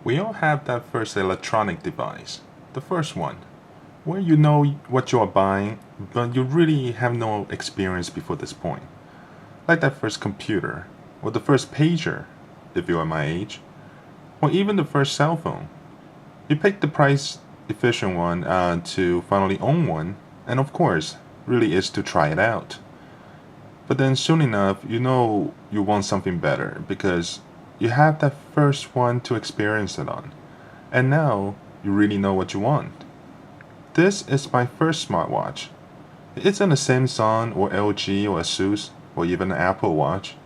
We all have that first electronic device, the first one, where you know what you are buying, but you really have no experience before this point. Like that first computer, or the first pager, if you are my age, or even the first cell phone. You pick the price efficient one to finally own one, and of course, really is to try it out. But then soon enough, you know you want something better because you have that first one to experience it on. And now you really know what you want. This is my first smartwatch. It's an a Samsung or LG or Asus or even an Apple Watch.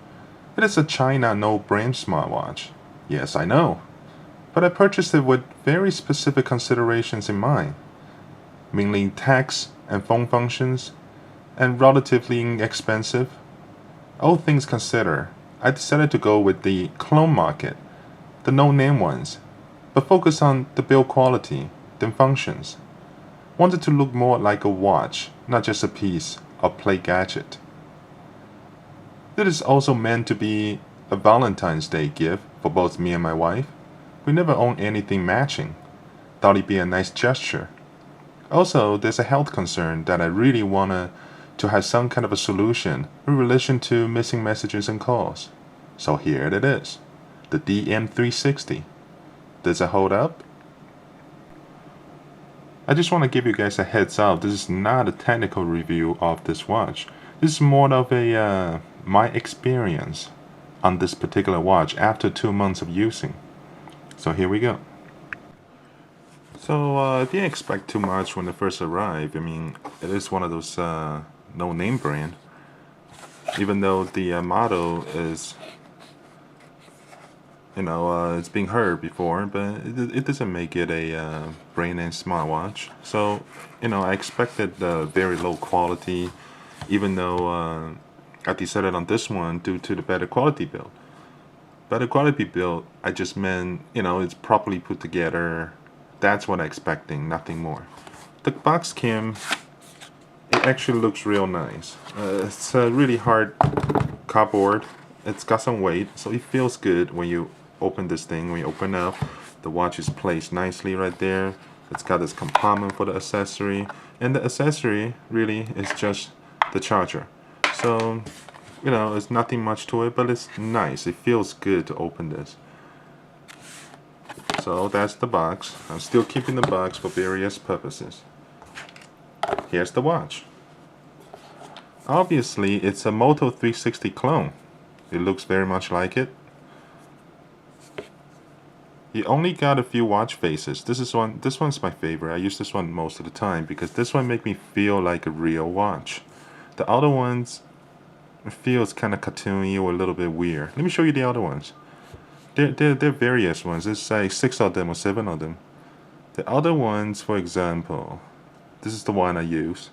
It is a China no brand smartwatch. Yes, I know. But I purchased it with very specific considerations in mind, mainly tax and phone functions, and relatively inexpensive. All things considered, I decided to go with the clone market, the no-name ones, but focus on the build quality than functions. Wanted to look more like a watch, not just a piece of play gadget. It is also meant to be a Valentine's Day gift for both me and my wife. We never own anything matching. Thought it'd be a nice gesture. Also, there's a health concern that I really wanna to have some kind of a solution in relation to missing messages and calls. So here it is, the DM360. Does it hold up? I just want to give you guys a heads up. This is not a technical review of this watch. This is more of a my experience on this particular watch after 2 months of using. So here we go. So I didn't expect too much when it first arrived. I mean, it is one of those no-name brand. Even though the model is, it's being heard before, but it doesn't make it a brand name smartwatch. So, I expected very low quality, even though I decided on this one due to the better quality build. Better quality build, I just meant, it's properly put together. That's what I'm expecting, nothing more. The box cam, it actually looks real nice. It's a really hard cardboard. It's got some weight, so it feels good when you open this thing. When you open up, the watch is placed nicely right there. It's got this compartment for the accessory, and the accessory really is just the charger. So, it's nothing much to it, but it's nice. It feels good to open this. So that's the box. I'm still keeping the box for various purposes. Here's the watch. Obviously, it's a Moto 360 clone. It looks very much like it. You only got a few watch faces. This one's my favorite. I use this one most of the time because this one makes me feel like a real watch. The other ones feels kind of cartoony or a little bit weird. Let me show you the other ones. There are various ones. There's like 6 of them or 7 of them. The other ones, for example, this is the one I use.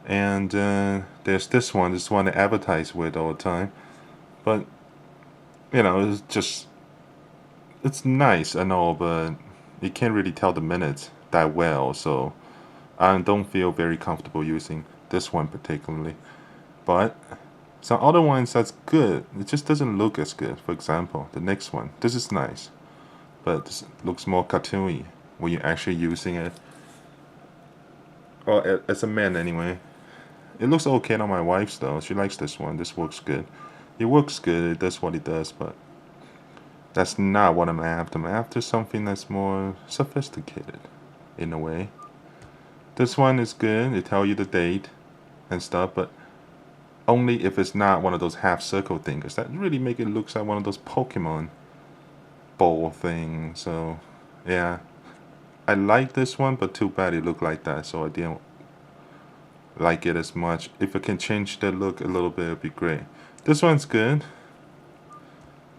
And there's this one I advertise with all the time. But, it's nice and all, but you can't really tell the minutes that well. So I don't feel very comfortable using this one particularly. But some other ones that's good. It just doesn't look as good. For example, the next one. This is nice, but this looks more cartoony when you're actually using it. Well, as a man anyway. It looks okay on my wife's though. She likes this one. This works good. It works good. It does what it does, but that's not what I'm after. I'm after something that's more sophisticated, in a way. This one is good. It tells you the date and stuff, but only if it's not one of those half circle things. That really make it look like one of those Pokemon bowl things. So, yeah. I like this one, but too bad it looked like that, so I didn't like it as much. If I can change the look a little bit, it'd be great. This one's good.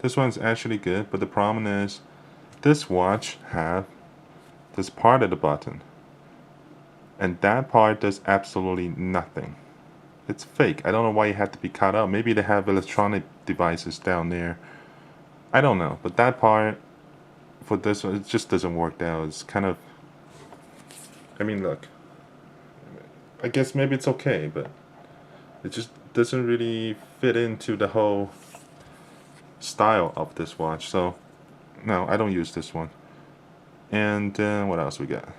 This one's actually good, but the problem is this watch have this part of the button, and that part does absolutely nothing. It's fake. I don't know why it had to be cut out. Maybe they have electronic devices down there. I don't know, but that part for this one, it just doesn't work out. It's kind of, I mean, look, I guess maybe it's okay, but it just doesn't really fit into the whole style of this watch. So no, I don't use this one. And what else we got?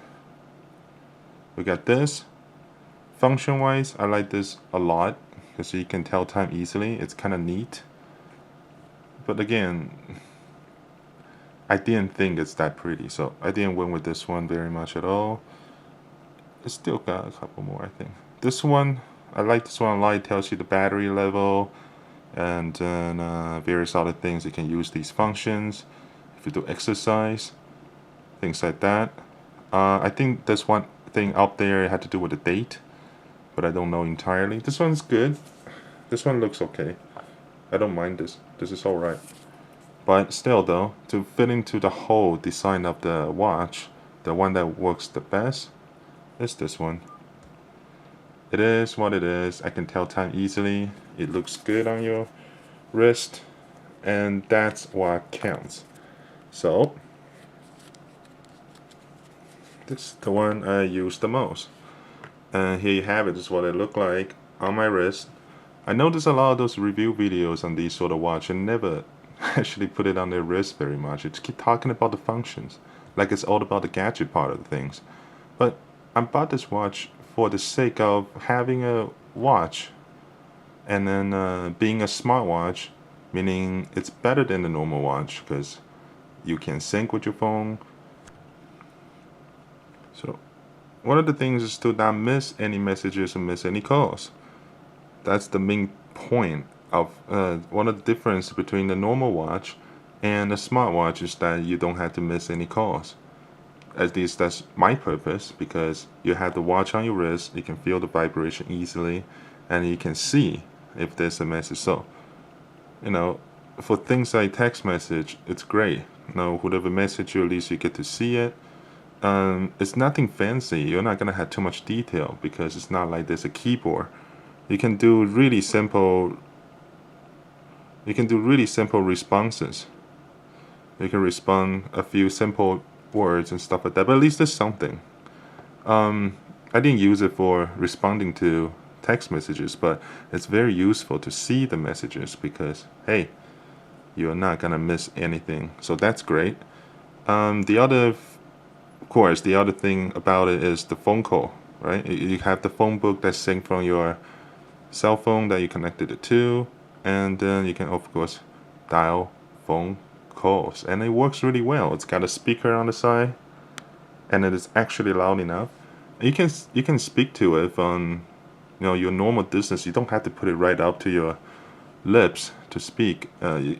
We got this. Function-wise, I like this a lot because you can tell time easily. It's kind of neat. But again, I didn't think it's that pretty, so I didn't win with this one very much at all. It's still got a couple more, I think. This one, I like this one a lot. It tells you the battery level and then various other things. You can use these functions if you do exercise, things like that. I think there's one thing up there had to do with the date, but I don't know entirely. This one's good. This one looks okay. I don't mind this. This is alright. But still though, to fit into the whole design of the watch, the one that works the best is this one. It is what it is. I can tell time easily. It looks good on your wrist, and that's what counts. So this is the one I use the most. And here you have it. This is what it looked like on my wrist. I notice a lot of those review videos on these sort of watch and never actually put it on their wrist very much. It's keep talking about the functions, like it's all about the gadget part of the things. But I bought this watch for the sake of having a watch, and then being a smartwatch, meaning it's better than the normal watch because you can sync with your phone. So one of the things is to not miss any messages or miss any calls. That's the main point of one of the difference between the normal watch and the smartwatch is that you don't have to miss any calls. At least that's my purpose, because you have the watch on your wrist, you can feel the vibration easily, and you can see if there's a message. So, for things like text message, it's great. Whatever message you, at least you get to see it. It's nothing fancy. You're not gonna have too much detail because it's not like there's a keyboard. You can do really simple. You can do really simple responses. You can respond a few simple words and stuff like that. But at least there's something. I didn't use it for responding to text messages, but it's very useful to see the messages because hey, you're not gonna miss anything. So that's great. Of course, the other thing about it is the phone call, right? You have the phone book that's synced from your cell phone that you connected it to, and then you can of course dial phone calls, and it works really well. It's got a speaker on the side, and it is actually loud enough. You can speak to it on your normal distance. You don't have to put it right up to your lips to speak. They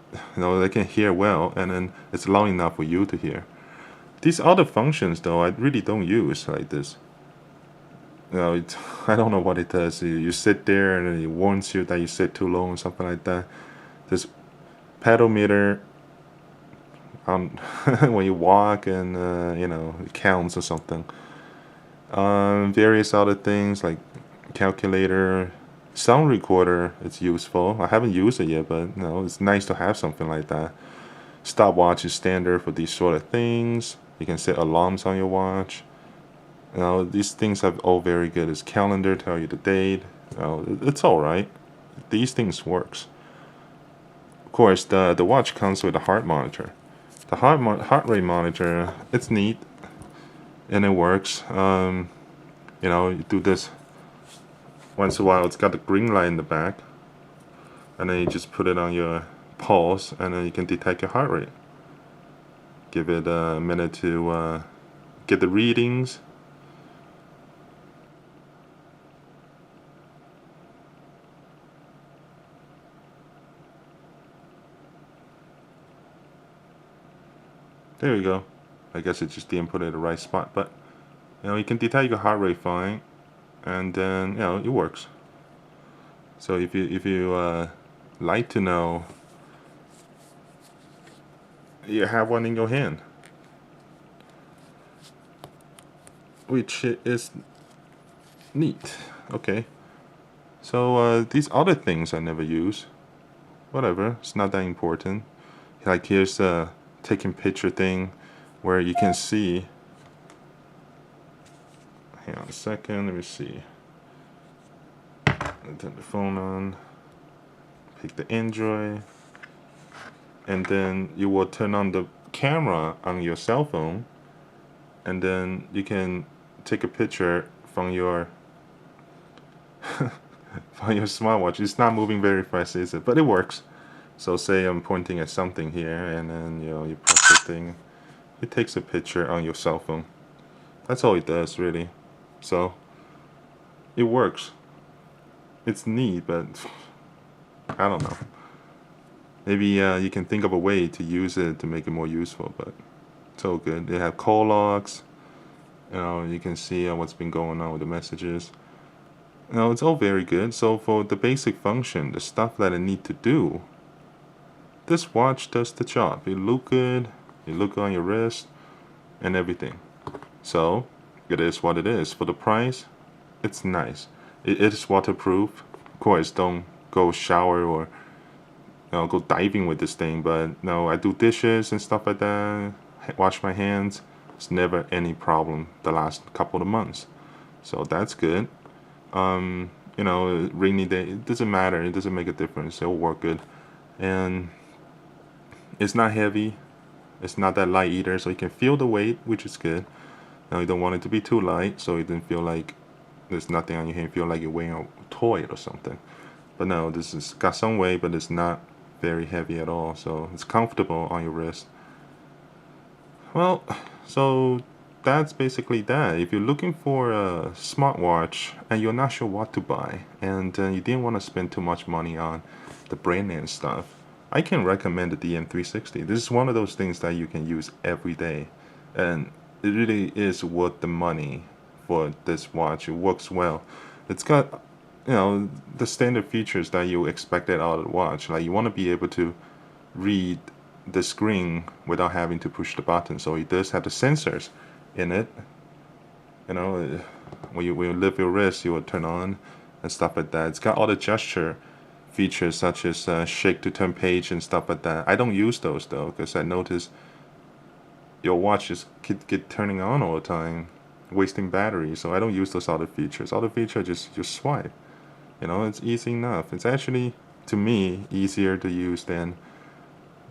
can hear well, and then it's loud enough for you to hear. These other functions, though, I really don't use like this. I don't know what it does. You sit there and it warns you that you sit too long or something like that. This pedometer when you walk and it counts or something. Various other things like calculator, sound recorder. It's useful. I haven't used it yet, but it's nice to have something like that. Stopwatch is standard for these sort of things. You can set alarms on your watch. These things are all very good. It's calendar, tell you the date. It's all right. These things works. Of course, the watch comes with a heart monitor. The heart rate monitor, it's neat, and it works. You do this once in a while. It's got the green light in the back, and then you just put it on your pulse, and then you can detect your heart rate. Give it a minute to get the readings. There we go. I guess it just didn't put it in the right spot, but you can detect your heart rate fine, and then it works. So if you like to know, you have one in your hand, which is neat. Okay. So these other things I never use. Whatever, it's not that important. Like here's the taking picture thing where you can see. Hang on a second, let me see. Turn the phone on, pick the Android, and then you will turn on the camera on your cell phone, and then you can take a picture from your from your smartwatch. It's not moving very fast, is it? But it works. So say I'm pointing at something here, and then you press the thing. It takes a picture on your cell phone. That's all it does, really. So it works. It's neat, but I don't know. Maybe you can think of a way to use it to make it more useful, but it's all good. They have call logs. You can see what's been going on with the messages. It's all very good. So for the basic function, the stuff that I need to do, this watch does the job. It look good. It look on your wrist and everything. So it is what it is. For the price, it's nice. It is waterproof. Of course, don't go shower or go diving with this thing. But no, I do dishes and stuff like that. Wash my hands. It's never any problem the last couple of months. So that's good. Rainy day, it doesn't matter. It doesn't make a difference. It'll work good. And it's not heavy. It's not that light either. So you can feel the weight, which is good. Now you don't want it to be too light, so you didn't feel like there's nothing on your hand. Feel like you're weighing a toy or something. But no, this has got some weight, but it's not very heavy at all. So it's comfortable on your wrist. Well, so that's basically that. If you're looking for a smartwatch and you're not sure what to buy, and you didn't want to spend too much money on the brand name stuff, I can recommend the DM360. This is one of those things that you can use every day, and it really is worth the money for this watch. It works well. It's got the standard features that you expected out of the watch. Like you want to be able to read the screen without having to push the button. So it does have the sensors in it. When you lift your wrist, you will turn on and stuff like that. It's got all the gesture features such as shake to turn page and stuff like that. I don't use those though because I notice your watch just get turning on all the time, wasting battery. So I don't use those other features. Other features just swipe. It's easy enough. It's actually to me easier to use than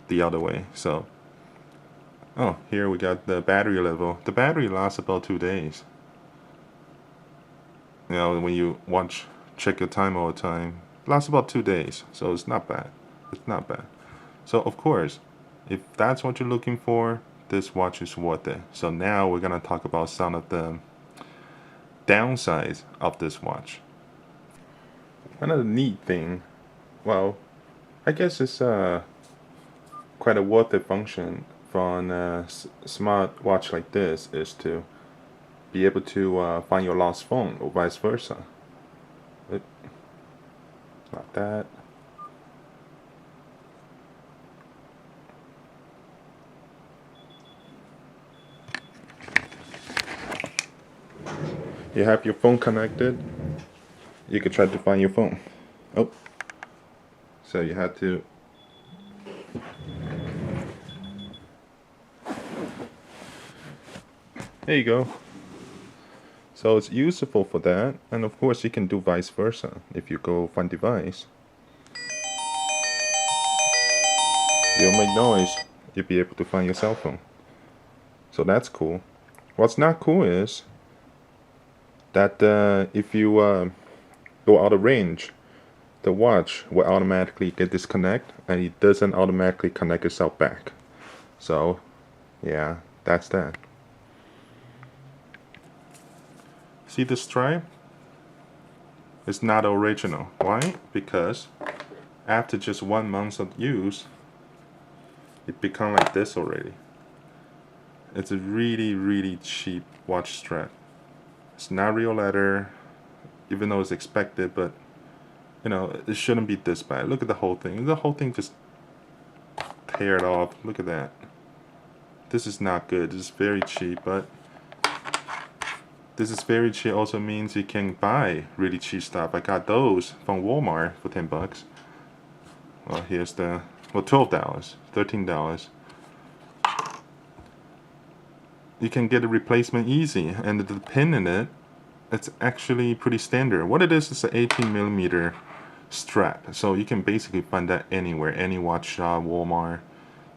the other way. So here we got the battery level. The battery lasts about 2 days. When you check your time all the time, it lasts about 2 days. So it's not bad. It's not bad. So of course, if that's what you're looking for, this watch is worth it. So now we're gonna talk about some of the downsides of this watch. Another neat thing, well, I guess it's quite a worth it function from a smart watch like this is to be able to find your lost phone or vice versa. Not that. You have your phone connected, you can try to find your phone. So you had to there you go. So it's useful for that, and of course you can do vice versa. If you go find device, you'll make noise, you'll be able to find your cell phone. So that's cool. What's not cool is that if you go out of range, the watch will automatically get disconnect, and it doesn't automatically connect itself back. So yeah, that's that. See the stripe? It's not original. Why? Because after just 1 month of use, it become like this already. It's a really cheap watch strap. It's not real leather, even though it's expected, but it shouldn't be this bad. Look at the whole thing. The whole thing just teared off. Look at that. This is not good. This is very cheap, but this is very cheap also means you can buy really cheap stuff. I got those from Walmart for 10 bucks. Well, here's the, $12, $13. You can get a replacement easy, and the pin in it, it's actually pretty standard. What it is an 18mm strap, so you can basically find that anywhere, any watch shop, Walmart,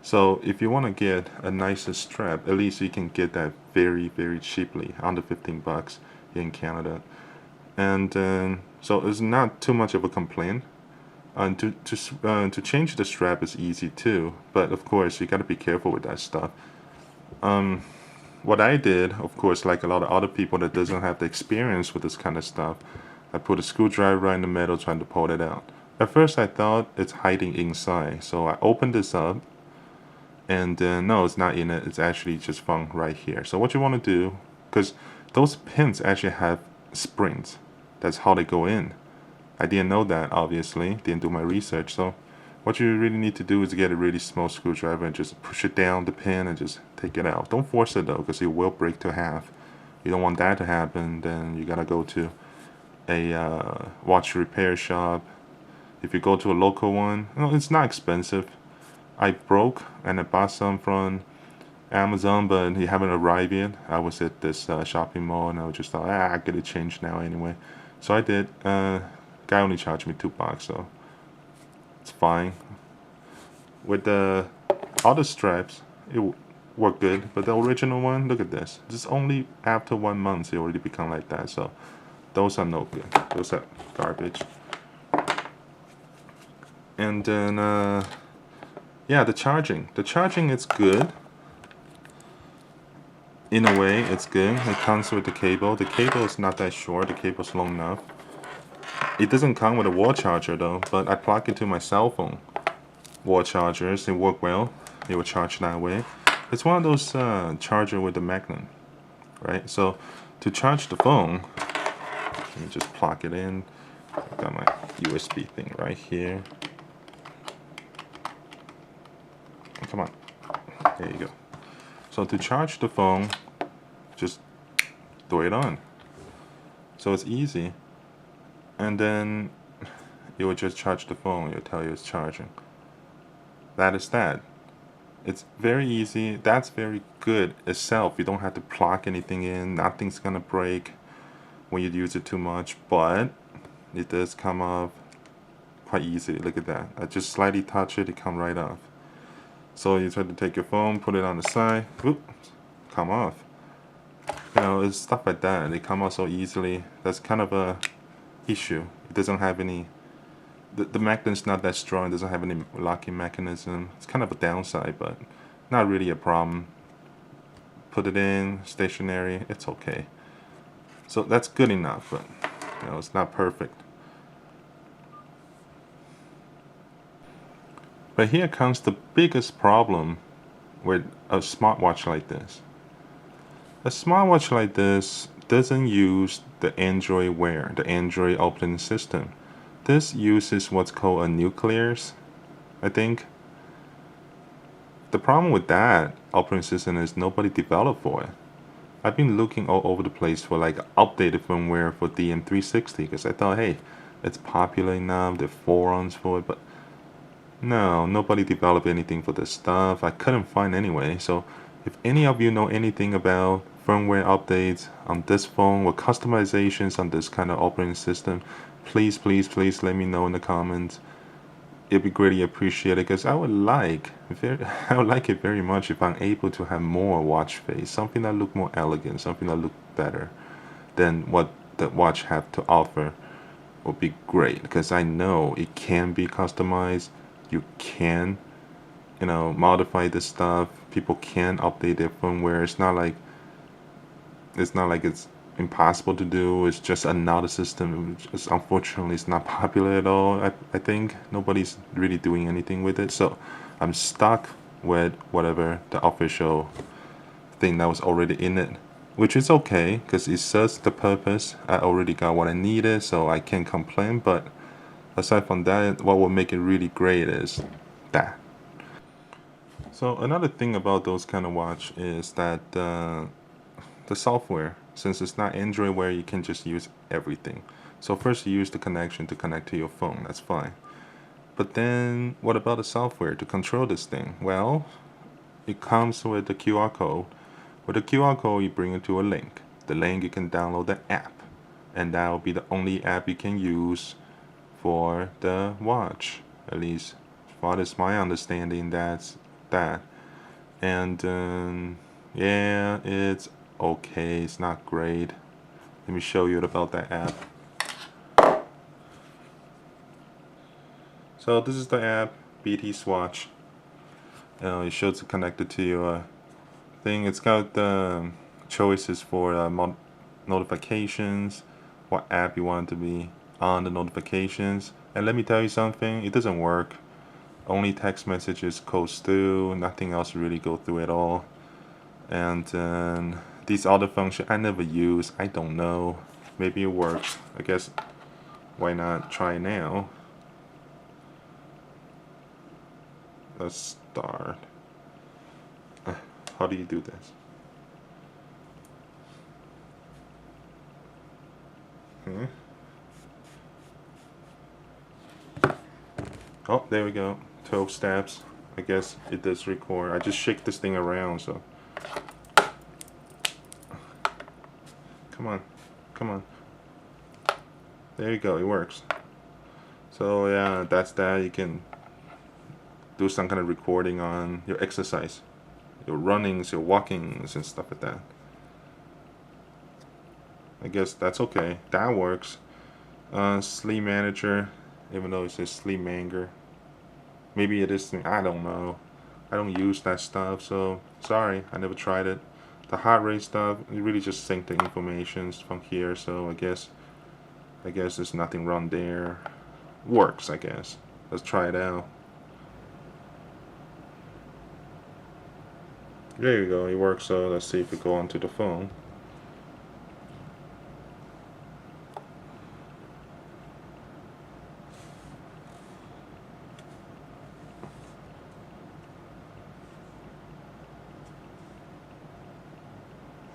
So if you want to get a nicer strap, at least you can get that very, very cheaply, under 15 bucks in Canada. And so it's not too much of a complaint. And to change the strap is easy too, but of course you got to be careful with that stuff. What I did, of course, like a lot of other people that doesn't have the experience with this kind of stuff, I put a screwdriver right in the middle trying to pull it out. At first I thought it's hiding inside, so I opened this up, and no, it's not in it. It's actually just found right here. So what you want to do, because those pins actually have springs, that's how they go in. I didn't know that, obviously, didn't do my research. So what you really need to do is get a really small screwdriver and just push it down the pin and just take it out. Don't force it though, because it will break to half. You don't want that to happen. Then you gotta go to a watch repair shop. If you go to a local one, it's not expensive. I broke and I bought some from Amazon, but he haven't arrived yet. I was at this shopping mall and I was just thought, I get it changed now anyway. So I did. Guy only charged me $2, so it's fine. With the other straps, it worked good, but the original one, look at this. Just only after 1 month, it already become like that. So those are no good. Those are garbage. And then, yeah, the charging is good. In a way, it's good. It comes with the cable. The cable is not that short. The cable is long enough. It doesn't come with a wall charger though, but I plug it to my cell phone. Wall chargers, they work well. It will charge that way. It's one of those charger with the magnet, right? So to charge the phone, let me just plug it in. I've got my USB thing right here. Come on, there you go. So to charge the phone, just throw it on. So it's easy. And then it will just charge the phone. It'll tell you it's charging. That is that. It's very easy. That's very good itself. You don't have to plug anything in. Nothing's gonna break when you use it too much. But it does come off quite easily. Look at that. I just slightly touch it. It come right off. So you try to take your phone, put it on the side. Whoop, come off. It's stuff like that. They come off so easily. That's kind of a issue. It doesn't have any, the magnet's not that strong. It doesn't have any locking mechanism. It's kind of a downside, but not really a problem. Put it in stationary, it's okay. So that's good enough, but it's not perfect. But here comes the biggest problem with a smartwatch like this. A smartwatch like this doesn't use the Android Wear, the Android operating system. This uses what's called a nucleus, I think. The problem with that operating system is nobody developed for it. I've been looking all over the place for like updated firmware for DM360 because I thought, hey, it's popular enough, there are forums for it, but no, nobody developed anything for this stuff. I couldn't find anyway. So if any of you know anything about firmware updates on this phone or customizations on this kind of operating system, please let me know in the comments. It'd be greatly appreciated because I would like it very much if I'm able to have more watch face, something that look more elegant, something that look better than what the watch have to offer. Would be great because I know it can be customized. You can modify this stuff. People can update their firmware. It's not like it's impossible to do. It's just another system. Unfortunately, it's not popular at all. I think nobody's really doing anything with it. So I'm stuck with whatever the official thing that was already in it, which is okay because it serves the purpose. I already got what I needed, so I can't complain. But aside from that, what will make it really great is that. So another thing about those kind of watch is that the software, since it's not Android Wear, you can just use everything. So first you use the connection to connect to your phone, that's fine. But then what about the software to control this thing? Well, it comes with the QR code. With the QR code, you bring it to a link. The link, you can download the app, and that will be the only app you can use for the watch. At least, as far as my understanding, that's that. And yeah, it's okay. It's not great. Let me show you about that app. So this is the app, BT Swatch. It shows it connected to your thing. It's got choices for notifications, what app you want to be on the notifications. And let me tell you something, it doesn't work. Only text messages goes through, nothing else really go through at all. And these other functions I never use, I don't know. Maybe it works. I guess why not try now? Let's start. How do you do this? Oh, there we go. 12 steps. I guess it does record. I just shake this thing around, so. Come on. Come on. There you go. It works. So yeah, that's that. You can do some kind of recording on your exercise, your runnings, your walkings, and stuff like that. I guess that's okay. That works. Sleep manager, even though it says sleep manager. Maybe it is. I don't know. I don't use that stuff, so sorry. I never tried it. The heart rate stuff, you really just sync the information from here. So I guess there's nothing wrong there. Works, I guess. Let's try it out. There you go. It works. So let's see if we go onto the phone.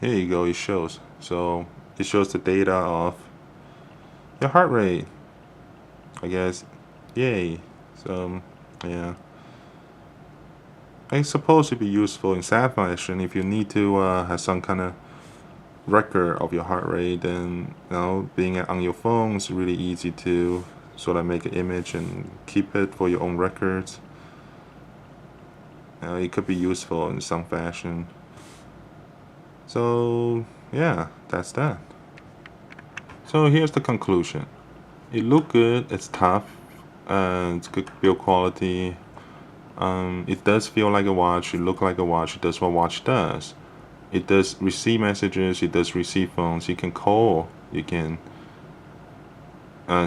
Here you go, it shows. So it shows the data of your heart rate, I guess. Yay. So yeah, I suppose it'd be useful in that fashion if you need to have some kind of record of your heart rate. Then being on your phone is really easy to sort of make an image and keep it for your own records. It could be useful in some fashion. So yeah, that's that. So here's the conclusion. It looked good, it's tough, it's good build quality. It does feel like a watch, it looks like a watch, it does what watch does. It does receive messages, it does receive phones, you can call, you can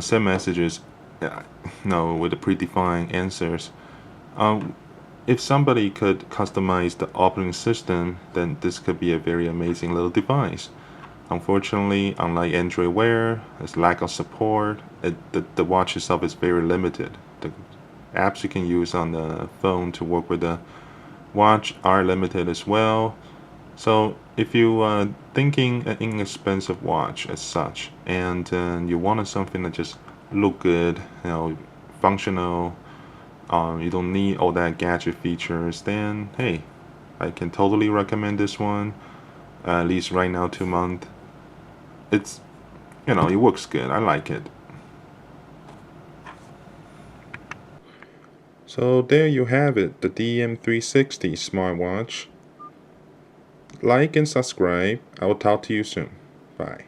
send messages with the predefined answers. If somebody could customize the operating system, then this could be a very amazing little device. Unfortunately, unlike Android Wear, there's lack of support. The watch itself is very limited. The apps you can use on the phone to work with the watch are limited as well. So if you are thinking an inexpensive watch as such, and you wanted something that just look good, functional, you don't need all that gadget features, then hey, I can totally recommend this one. At least right now, 2 months. It's, it works good. I like it. So there you have it, the DM360 Smartwatch. Like and subscribe. I will talk to you soon. Bye.